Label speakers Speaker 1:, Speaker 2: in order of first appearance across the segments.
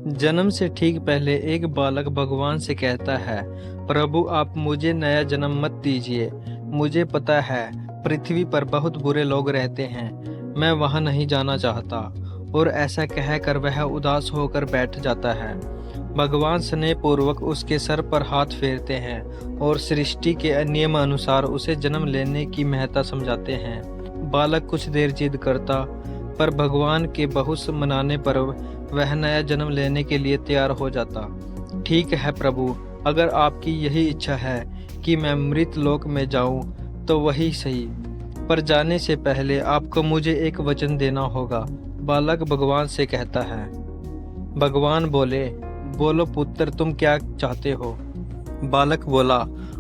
Speaker 1: जन्म से ठीक पहले एक बालक भगवान से कहता है, प्रभु आप मुझे नया जन्म मत दीजिए। मुझे पता है पृथ्वी पर बहुत बुरे लोग रहते हैं, मैं वहां नहीं जाना चाहता। और ऐसा कहकर वह उदास होकर बैठ जाता है। भगवान स्नेहपूर्वक उसके सर पर हाथ फेरते हैं और सृष्टि के नियम अनुसार उसे जन्म लेने की महत्ता समझाते हैं। बालक कुछ देर जिद करता, पर भगवान के बहुत मनाने पर वह नया जन्म लेने के लिए तैयार हो जाता। ठीक है प्रभु, अगर आपकी यही इच्छा है कि मैं मृत लोक में जाऊं तो वही सही, पर जाने से पहले आपको मुझे एक वचन देना होगा, बालक भगवान से कहता है। भगवान बोले, बोलो पुत्र, तुम क्या चाहते हो? बालक बोला,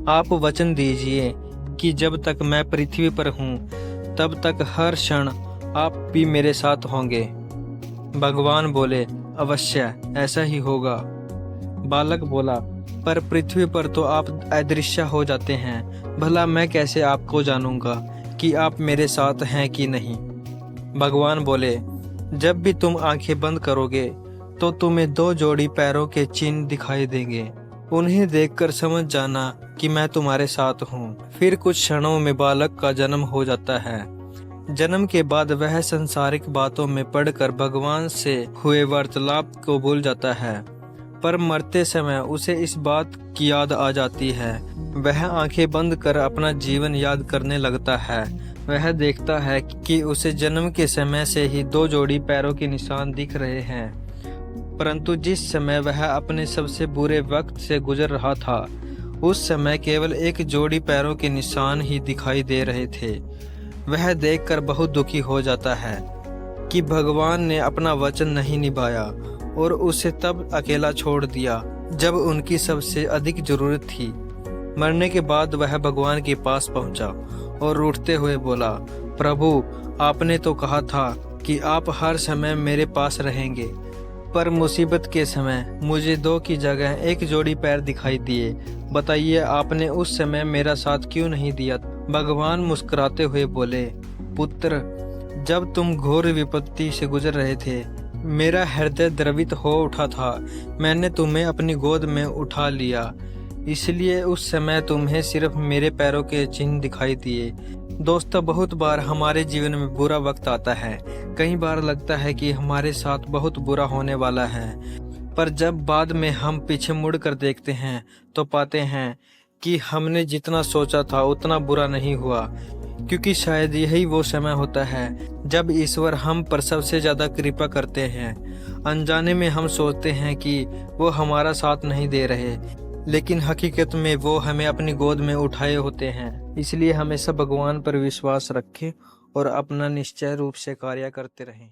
Speaker 1: आप वचन दीजिए कि जब तक मैं पृथ्वी पर हूँ तब तक हर क्षण आप भी मेरे साथ होंगे। भगवान बोले, अवश्य ऐसा ही होगा। बालक बोला, पर पृथ्वी पर तो आप अदृश्य हो जाते हैं, भला मैं कैसे आपको जानूंगा कि आप मेरे साथ हैं कि नहीं? भगवान बोले, जब भी तुम आंखें बंद करोगे तो तुम्हें दो जोड़ी पैरों के चिन्ह दिखाई देंगे। उन्हें देखकर समझ जाना कि मैं तुम्हारे साथ हूँ। फिर कुछ क्षणों में बालक का जन्म हो जाता है। जन्म के बाद वह संसारिक बातों में पढ़कर भगवान से हुए वार्तालाप को भूल जाता है, पर मरते समय उसे इस बात की याद आ जाती है। वह आंखें बंद कर अपना जीवन याद करने लगता है। वह देखता है कि उसे जन्म के समय से ही दो जोड़ी पैरों के निशान दिख रहे हैं, परंतु जिस समय वह अपने सबसे बुरे वक्त से गुजर रहा था उस समय केवल एक जोड़ी पैरों के निशान ही दिखाई दे रहे थे। वह देखकर बहुत दुखी हो जाता है कि भगवान ने अपना वचन नहीं निभाया और उसे तब अकेला छोड़ दिया जब उनकी सबसे अधिक जरूरत थी। मरने के बाद वह भगवान के पास पहुंचा और रूठते हुए बोला, प्रभु आपने तो कहा था कि आप हर समय मेरे पास रहेंगे, पर मुसीबत के समय मुझे दो की जगह एक जोड़ी पैर दिखाई दिए। बताइए आपने उस समय मेरा साथ क्यों नहीं दिया? भगवान मुस्कुराते हुए बोले, पुत्र जब तुम घोर विपत्ति से गुजर रहे थे मेरा हृदय द्रवित हो उठा था। मैंने तुम्हें अपनी गोद में उठा लिया, इसलिए उस समय तुम्हें सिर्फ मेरे पैरों के चिन्ह दिखाई दिए। दोस्तों, बहुत बार हमारे जीवन में बुरा वक्त आता है। कई बार लगता है कि हमारे साथ बहुत बुरा होने वाला है, पर जब बाद में हम पीछे मुड़ कर देखते हैं तो पाते हैं कि हमने जितना सोचा था उतना बुरा नहीं हुआ, क्योंकि शायद यही वो समय होता है जब ईश्वर हम पर सबसे ज्यादा कृपा करते हैं। अनजाने में हम सोचते हैं कि वो हमारा साथ नहीं दे रहे, लेकिन हकीकत में वो हमें अपनी गोद में उठाए होते हैं। इसलिए हमेशा भगवान पर विश्वास रखें और अपना निश्चय रूप से कार्य करते रहें।